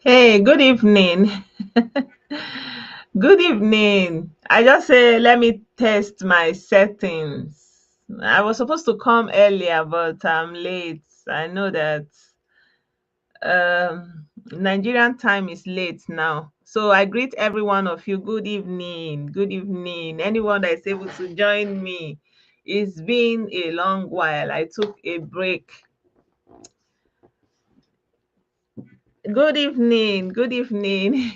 Hey, good evening. Good evening. I just say let me test my settings. I was supposed to come earlier, but I'm late. I know that Nigerian time is late now. So I greet every one of you. Good evening. Good evening. Anyone that is able to join me. It's been a long while. I took a break. Good evening. Good evening.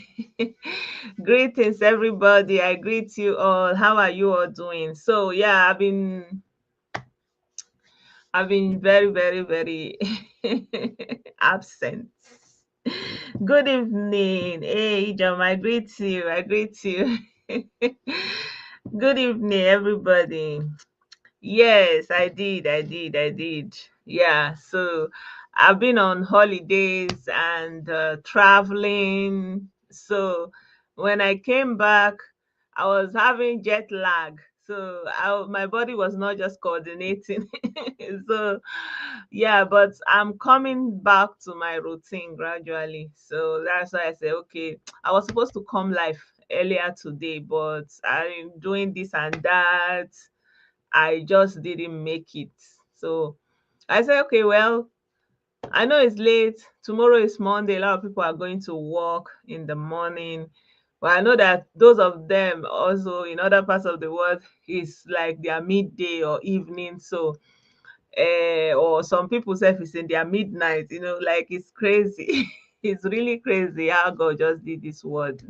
Greetings, everybody. I greet you all. How are you all doing? So yeah, I've been very, very, very absent. Good evening. Hey, John, I greet you. I greet you. Good evening, everybody. Yes, I did. I did. I did. Yeah. So I've been on holidays and traveling. So when I came back, I was having jet lag. So my body was not just coordinating. So yeah, but I'm coming back to my routine gradually. So that's why I say, okay, I was supposed to come live earlier today, but I'm doing this and that. I just didn't make it. So I said, okay, well, I know it's late. Tomorrow is Monday. A lot of people are going to work in the morning. But I know that those of them also in other parts of the world is like their midday or evening. So, or some people say it's in their midnight, like it's crazy. It's really crazy how God just did this word.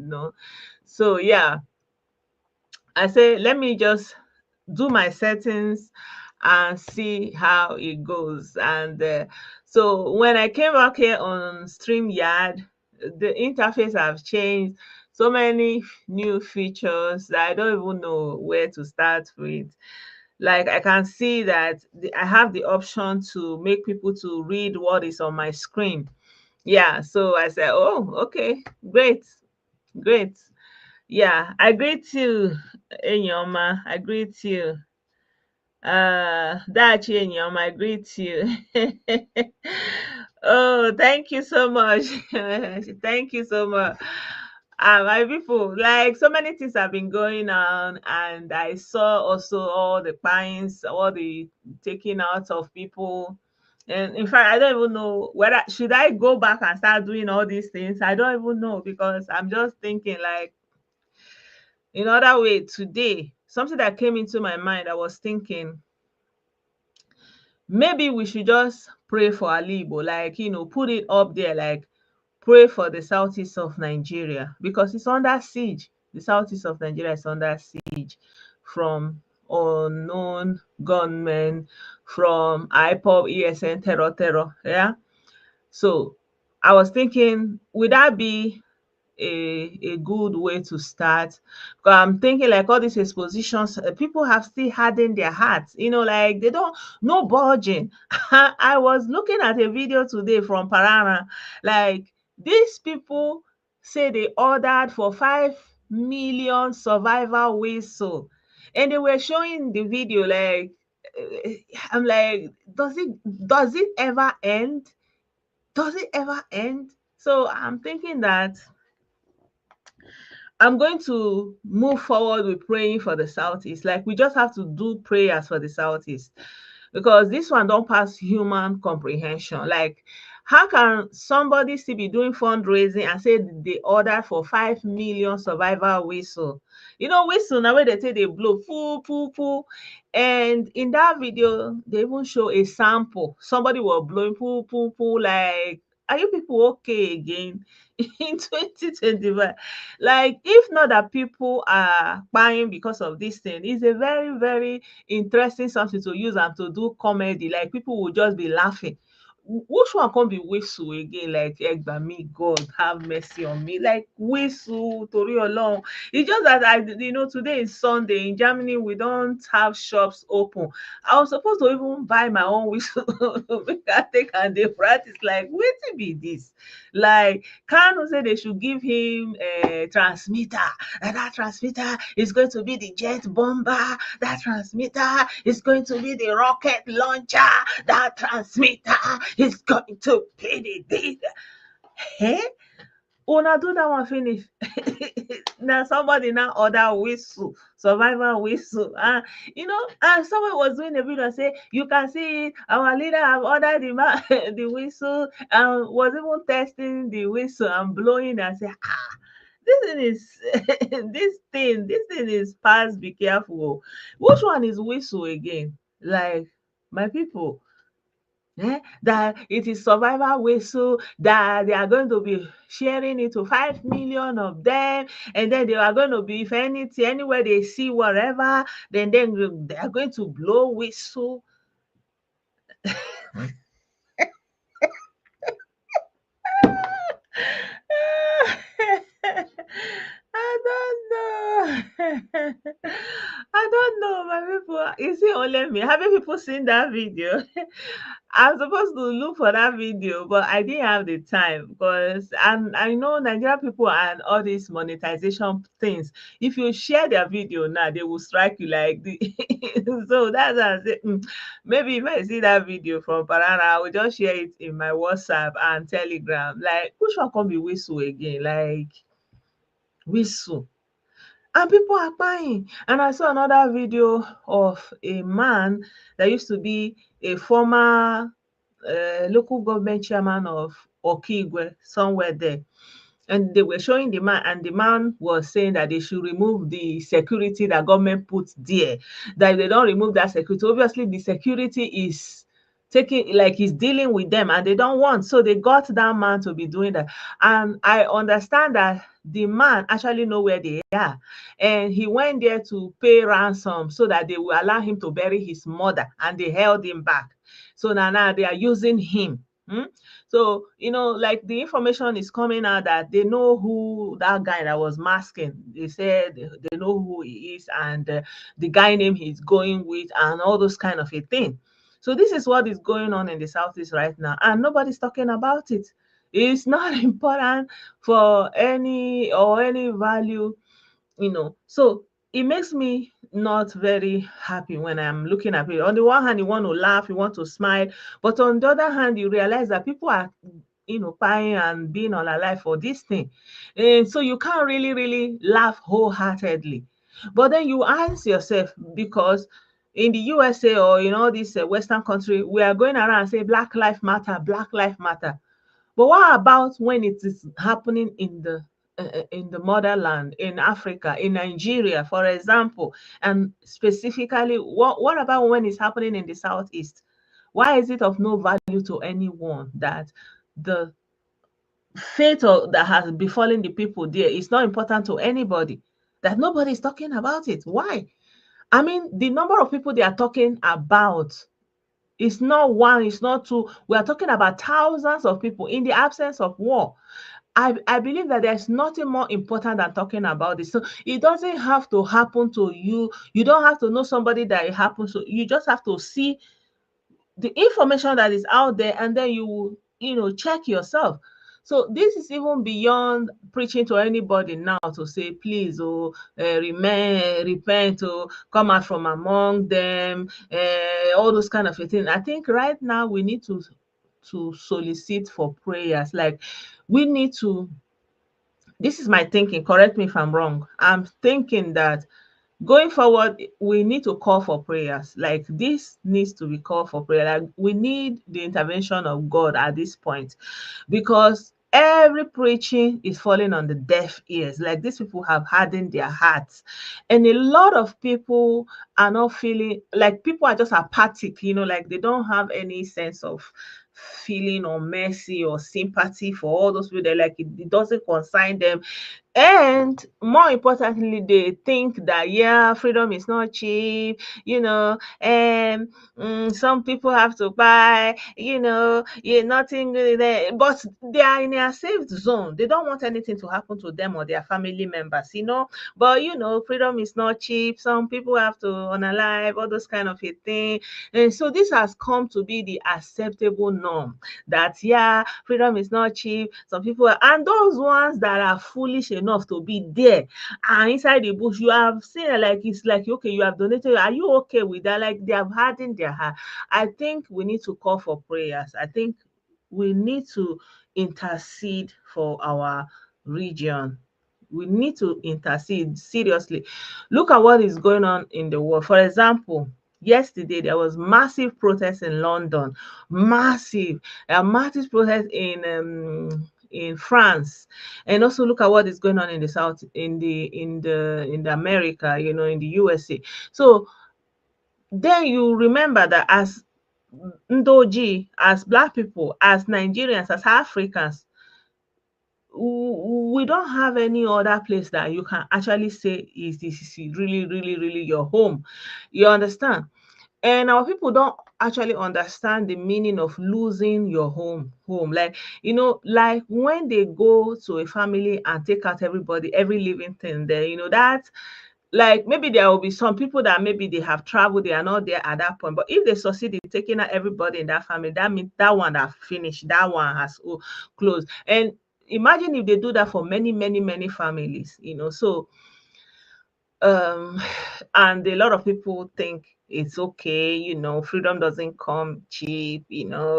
So, yeah, I say, let me just do my settings and see how it goes. And so when I came back here on StreamYard, the interface have changed. So many new features that I don't even know where to start with. Like I can see that I have the option to make people to read what is on my screen. Yeah, so I said, oh, okay, great, great. Yeah, I greet you, Enyoma. I greet you. Dachi Enyoma, I greet you. Oh, thank you so much. Thank you so much. My people, like so many things have been going on, and I saw also all the fines, all the taking out of people. And in fact, I don't even know whether should I go back and start doing all these things. I don't even know because I'm just thinking like in other way today, something that came into my mind, I was thinking maybe we should just pray for Alibo, like, put it up there, like pray for the southeast of Nigeria because it's under siege. The southeast of Nigeria is under siege from unknown gunmen, from IPOB, ESN, terror. Yeah. So I was thinking, would that be a good way to start? Because I'm thinking like all these expositions, people have still hardened their hearts, like they don't no budging. I was looking at a video today from Parana, like these people say they ordered for 5 million survival whistle, and they were showing the video like I'm like, does it ever end? Does it ever end? So I'm thinking that I'm going to move forward with praying for the Southeast. Like we just have to do prayers for the Southeast because this one don't pass human comprehension. Like, how can somebody still be doing fundraising and say they order for 5 million survival whistle? Whistle now where they say they blow poo poo poo. And in that video, they even show a sample. Somebody was blowing poo poo poo. Like, are you people okay again in 2025? Like, if not that people are buying because of this thing, it's a very, very interesting something to use and to do comedy. Like people will just be laughing. Which one can be whistle again? Like Egbami, God have mercy on me. Like whistle, Tori Olorun. It's just that today is Sunday in Germany. We don't have shops open. I was supposed to even buy my own whistle. Make I take and dey practice. Like wetin be this? Like Kanu say they should give him a transmitter, and that transmitter is going to be the jet bomber. That transmitter is going to be the rocket launcher. That transmitter is going to be the this. Eh? Una do that one finish. Now somebody now order whistle, survival whistle. And someone was doing a video and say, you can see it, our leader have ordered the whistle, and was even testing the whistle and blowing and say, this thing is this thing is past, be careful. Which one is whistle again? Like, my people, that it is survival whistle, that they are going to be sharing it to 5 million of them, and then they are going to be, if anything, anywhere they see whatever, then they are going to blow whistle. I don't know. I don't know, my people. Is it only me? Have you people seen that video? I'm supposed to look for that video, but I didn't have the time because, and I know Nigerian people and all these monetization things. If you share their video now, they will strike you like the. So that's why I say, maybe if I see that video from Parana, I will just share it in my WhatsApp and Telegram. Like, which one can be whistle again? Like, whistle. And people are buying. And I saw another video of a man that used to be a former local government chairman of Okigwe, somewhere there. And they were showing the man, and the man was saying that they should remove the security that government put there. That if they don't remove that security, obviously the security is taking, like, is dealing with them, and they don't want. So they got that man to be doing that. And I understand that the man actually know where they are, and he went there to pay ransom so that they will allow him to bury his mother, and they held him back. So now they are using him. So, like, the information is coming out that they know who that guy that was masking. They said they know who he is, and the guy name he's going with, and all those kind of a thing. So this is what is going on in the Southeast right now, and nobody's talking about it. It's not important for any value, So it makes me not very happy when I'm looking at it. On the one hand, you want to laugh, you want to smile, but on the other hand, you realize that people are, buying and being on alive for this thing. And so you can't really, really laugh wholeheartedly. But then you ask yourself, because in the USA or in all these Western country, we are going around and say Black Lives Matter, Black Lives Matter. But what about when it is happening in the motherland, in Africa, in Nigeria, for example, and specifically, what about when it's happening in the Southeast? Why is it of no value to anyone that the that has befallen the people there is not important to anybody? That nobody is talking about it? Why? I mean, the number of people they are talking about, it's not one, it's not two. We are talking about thousands of people in the absence of war. I believe that there's nothing more important than talking about this. So it doesn't have to happen to you. You don't have to know somebody that it happens to. You just have to see the information that is out there, and then you will, check yourself. So this is even beyond preaching to anybody now to say, please, remain, repent, come out from among them, all those kind of a thing. I think right now we need to solicit for prayers. Like, we need to, this is my thinking, correct me if I'm wrong. I'm thinking that going forward, we need to call for prayers. Like, this needs to be called for prayer. Like, we need the intervention of God at this point, because every preaching is falling on the deaf ears. Like, these people have hardened their hearts, and a lot of people are not feeling, like, people are just apathic, like, they don't have any sense of feeling or mercy or sympathy for all those people. They're like, it doesn't concern them. And more importantly, they think that, yeah, freedom is not cheap, and some people have to buy, yeah, nothing really there. But they are in a safe zone. They don't want anything to happen to them or their family members, But freedom is not cheap. Some people have to unalive, all those kind of a thing. And so this has come to be the acceptable norm, that, yeah, freedom is not cheap. Some people and those ones that are foolish enough to be there and inside the bush, you have seen it, like, it's like, okay, you have donated, are you okay with that? Like, they have hardened their heart. I think we need to call for prayers. I think we need to intercede for our region. We need to intercede seriously. Look at what is going on in the world. For example, yesterday there was massive protest in London, massive, a massive protest in France, and also look at what is going on in the south, in the America, in the USA. So then you remember that as Ndoji, as Black people, as Nigerians, as Africans, we don't have any other place that you can actually say is this is really, really, really your home. You understand? And our people don't actually understand the meaning of losing your home. Like, like when they go to a family and take out everybody, every living thing there, that, like, maybe there will be some people that maybe they have traveled, they are not there at that point. But if they succeed in taking out everybody in that family, that means that one that finished, that one has closed. And imagine if they do that for many, many, many families, so um and a lot of people think it's okay, freedom doesn't come cheap,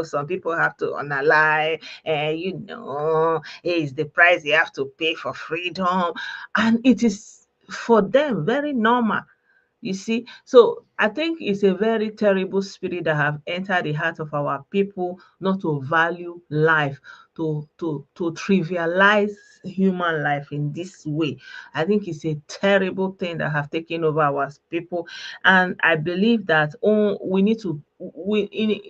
some people have to unalive, and it's the price you have to pay for freedom, and it is for them very normal. You see, so I think it's a very terrible spirit that have entered the heart of our people, not to value life, to trivialize human life in this way. I think it's a terrible thing that have taken over our people, and I believe that we need to,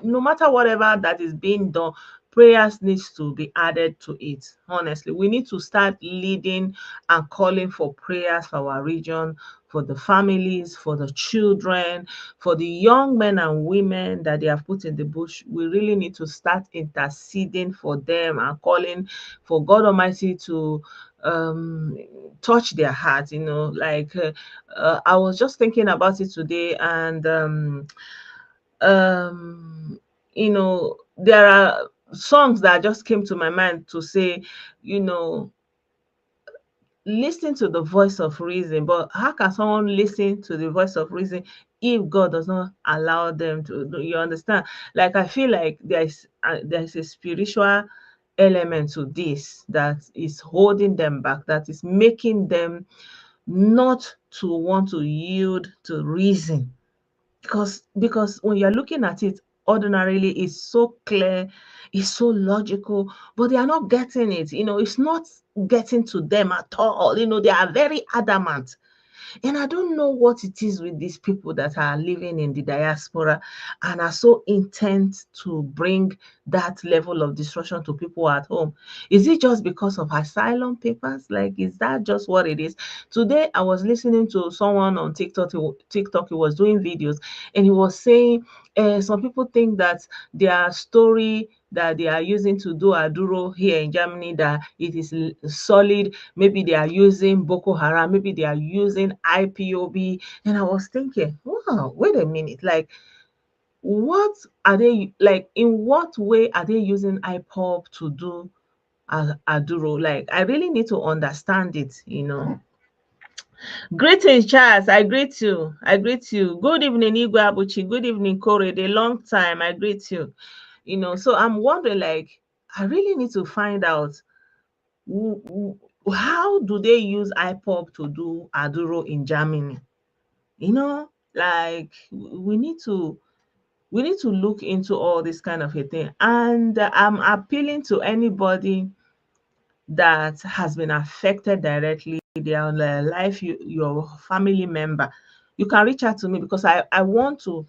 no matter whatever that is being done, prayers needs to be added to it. Honestly, we need to start leading and calling for prayers for our region, for the families, for the children, for the young men and women that they have put in the bush. We really need to start interceding for them and calling for God Almighty to um touch their hearts. I was just thinking about it today, and there are songs that just came to my mind to say, you know listen to the voice of reason. But how can someone listen to the voice of reason if God does not allow them to you understand? Like, I feel like there's a spiritual element to this that is holding them back, that is making them not to want to yield to reason, because when you're looking at it ordinarily, it's so clear, it's so logical, but they are not getting it. It's not getting to them at all. They are very adamant. And I don't know what it is with these people that are living in the diaspora and are so intent to bring that level of destruction to people at home. Is it just because of asylum papers? Like, is that just what it is? Today, I was listening to someone on TikTok. He was doing videos, and he was saying some people think that their story that they are using to do Aduro here in Germany, that it is solid. Maybe they are using Boko Haram, maybe they are using IPOB. And I was thinking, wow, wait a minute, like, what are they, like, in what way are they using IPOB to do Aduro? Like, I really need to understand it. Greetings, Charles. I greet you. I greet you. Good evening, Igwe Abuchi. Good evening, Corey. A long time. I greet you. So I'm wondering, like, I really need to find out how do they use IPOB to do Aduro in Germany? Like, we need to look into all this kind of a thing. And I'm appealing to anybody that has been affected directly, their life, your family member. You can reach out to me, because I want to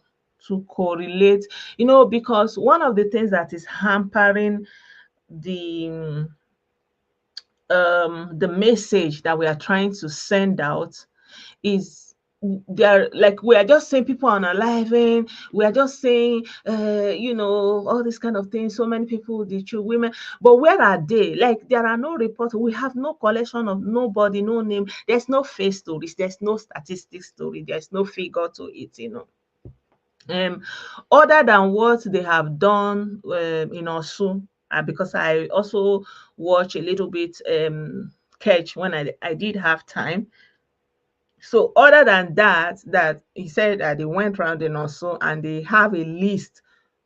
correlate, because one of the things that is hampering the the message that we are trying to send out is, they're like, we are just saying people are unaliving, we are just saying all this kind of things, so many people, the true women, but where are they? Like, there are no reports, we have no collection of nobody, no name, there's no face stories, there's no statistic story, there's no figure to it. um Other than what they have done in Osun, because I also watch a little bit catch when I did have time. So other than that he said that they went around in Osun and they have a list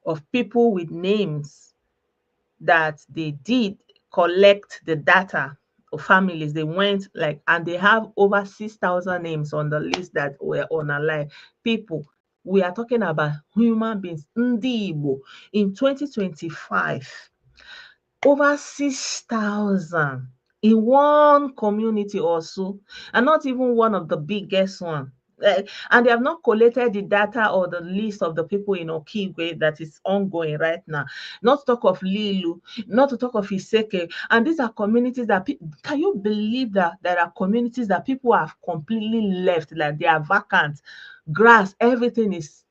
of people with names that they did collect the data families. They went like, and they have over 6,000 names on the list that were unalive. People, we are talking about human beings. Ndi Igbo in 2025, over 6,000 in one community or so, and not even one of the biggest one. And they have not collated the data or the list of the people in Okigwe that is ongoing right now. Not to talk of Lilu, not to talk of Iseke. And these are communities that, can you believe that there are communities that people have completely left, like they are vacant, grass, everything is,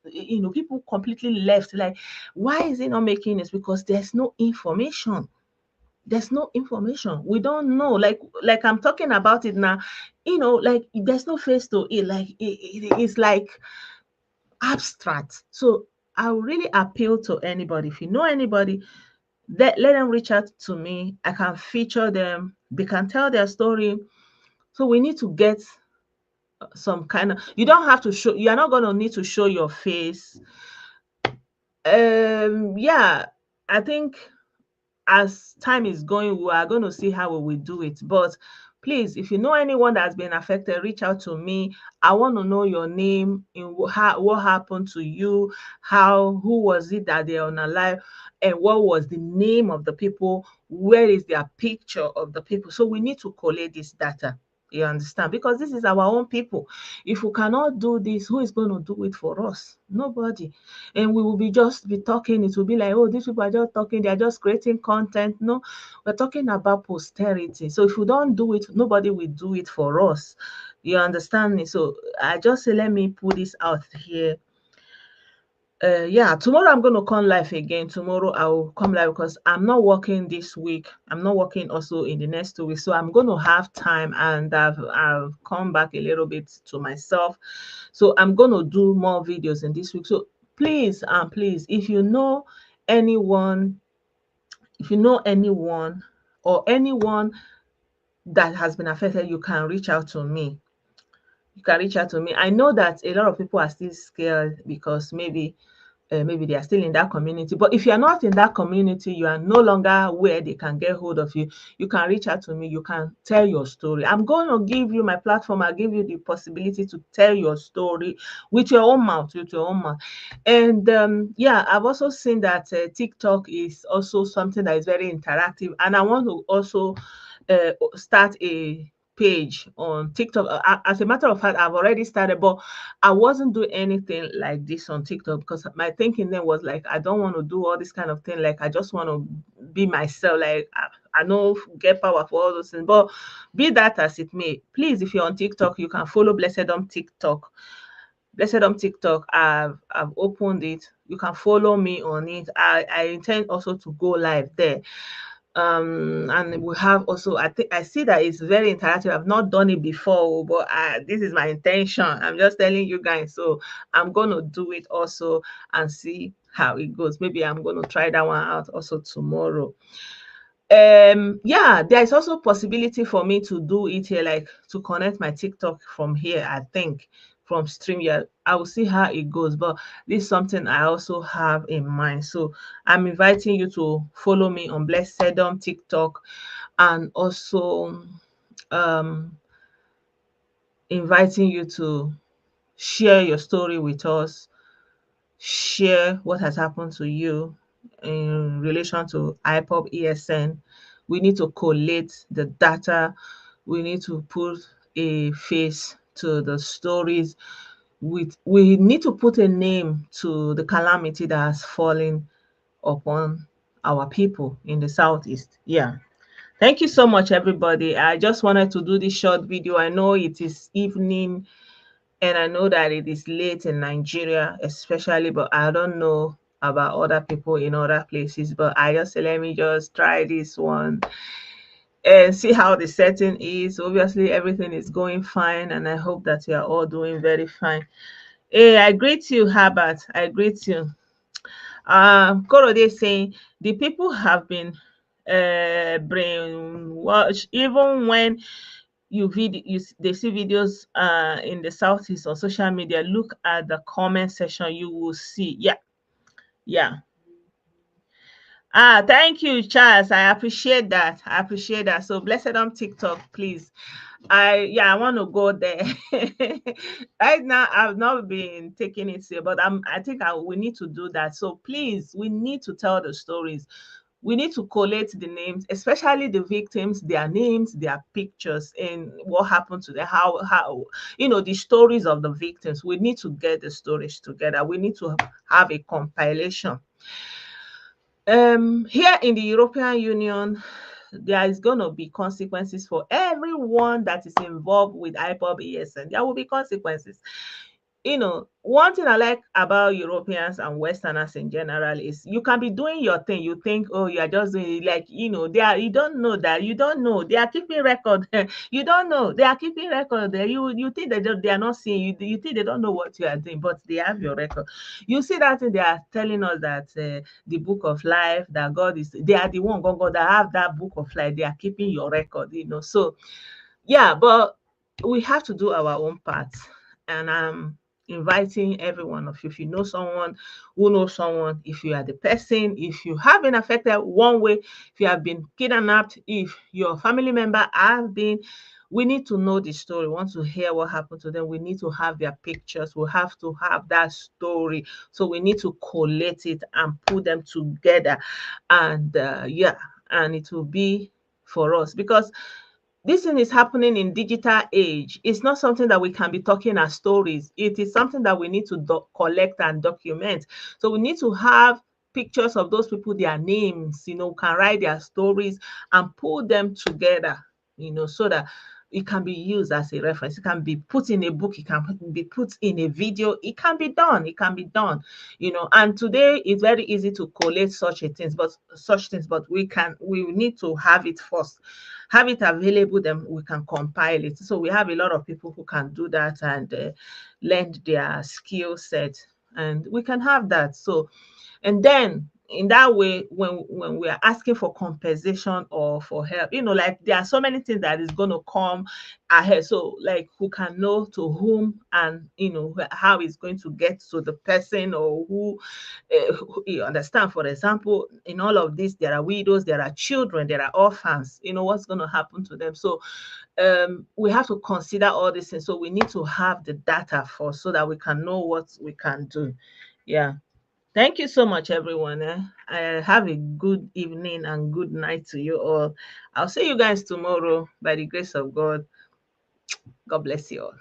people completely left. Like, why is it not making this? Because there's no information. There's no information. We don't know. Like I'm talking about it now, like there's no face to it. Like it's like abstract. So I will really appeal to anybody. If you know anybody, let them reach out to me. I can feature them. They can tell their story. So we need to get some kind of, you don't have to show, you're not going to need to show your face. Yeah, I think as time is going, we are going to see how we will do it. But please, if you know anyone that's been affected, reach out to me. I want to know your name, what happened to you, who was it that they're unalive, and what was the name of the people, where is their picture of the people. So we need to collate this data. You understand? Because this is our own people. If we cannot do this, who is going to do it for us? Nobody. And we will just be talking. It will be like, oh, these people are just talking, they are just creating content. No, we're talking about posterity. So if we don't do it, nobody will do it for us. You understand me? So I just say, let me put this out here. Yeah, tomorrow I'm going to come live again. Tomorrow I will come live because I'm not working this week. I'm not working also in the next 2 weeks. So I'm going to have time, and I've come back a little bit to myself. So I'm going to do more videos in this week. So please, please, if you know anyone, or anyone that has been affected, you can reach out to me. I know that a lot of people are still scared because maybe they are still in that community. But if you are not in that community, you are no longer where they can get hold of you, you can reach out to me. You can tell your story. I'm going to give you my platform. I'll give you the possibility to tell your story with your own mouth, And yeah, I've also seen that TikTok is also something that is very interactive. And I want to also start a page on TikTok. As a matter of fact, I've already started, but I wasn't doing anything like this on TikTok because my thinking then was like, I don't want to do all this kind of thing. Like, I just want to be myself. Like, I know get power for all those things, but be that as it may, please, if you're on TikTok, you can follow Blessedom TikTok. Blessedom TikTok, I've opened it. You can follow me on it. I intend also to go live there. And we have also, I think I see that it's very interactive. I've not done it before, but this is my intention. I'm just telling you guys. So I'm going to do it also and see how it goes. Maybe I'm going to try that one out also tomorrow. Yeah, there is also possibility for me to do it here, like to connect my TikTok from here, I think, from StreamYard. I will see how it goes, but this is something I also have in mind. So I'm inviting you to follow me on Blessedom TikTok, and also inviting you to share your story with us, share what has happened to you in relation to IPOP ESN. We need to collate the data. We need to put a face to the stories. We need to put a name to the calamity that has fallen upon our people in the Southeast. Yeah. Thank you so much, everybody. I just wanted to do this short video. I know it is evening, and I know that it is late in Nigeria, especially, but I don't know about other people in other places. But I just say, let me just try this one and see how the setting is. Obviously, everything is going fine, and I hope that you are all doing very fine. Hey, I greet you, Herbert. I greet you. Korode saying the people have been brainwashed. Even when they see videos in the Southeast on social media, look at the comment section, you will see. Yeah, Thank you, Charles. I appreciate that. I appreciate that. So Blessedom TikTok, please. I want to go there. Right now, I've not been taking it here, but I think we need to do that. So please, we need to tell the stories. We need to collate the names, especially the victims, their names, their pictures, and what happened to them, how the stories of the victims. We need to get the stories together. We need to have a compilation. Here in the European Union, there is going to be consequences for everyone that is involved with IPOB ESN. There will be consequences. One thing I like about Europeans and Westerners in general is you can be doing your thing. You think, oh, you are just doing it, like, you don't know that. You don't know. They are keeping record. You don't know. They are keeping record there. You think they are not seeing you. You think they don't know what you are doing, but they have your record. You see that thing, they are telling us that the book of life, that they are the one, God, that have that book of life. They are keeping your record. So, yeah, but we have to do our own part. And I'm inviting every one of you. If you know someone who knows someone, if you are the person, if you have been affected one way, if you have been kidnapped, if your family member have been, we need to know the story. We want to hear what happened to them. We need to have their pictures. We have to have that story. So we need to collate it and put them together. And and it will be for us, because this thing is happening in digital age. It's not something that we can be talking as stories. It is something that we need to collect and document. So we need to have pictures of those people, their names, can write their stories and pull them together, so that it can be used as a reference. It can be put in a book. It can be put in a video. It can be done. It can be done. And today it's very easy to collate such things, but we need to have it first, have it available, then we can compile it. So we have a lot of people who can do that and lend their skill set, and we can have that. So, and then in that way, when we are asking for compensation or for help, like, there are so many things that is going to come ahead. So, like, who can know to whom, and how it's going to get to the person, or you understand. For example, in all of this, there are widows, there are children, there are orphans. What's going to happen to them? So we have to consider all these things. So we need to have the data first, so that we can know what we can do. Yeah. Thank you so much, everyone. I have a good evening and good night to you all. I'll see you guys tomorrow by the grace of God. God bless you all.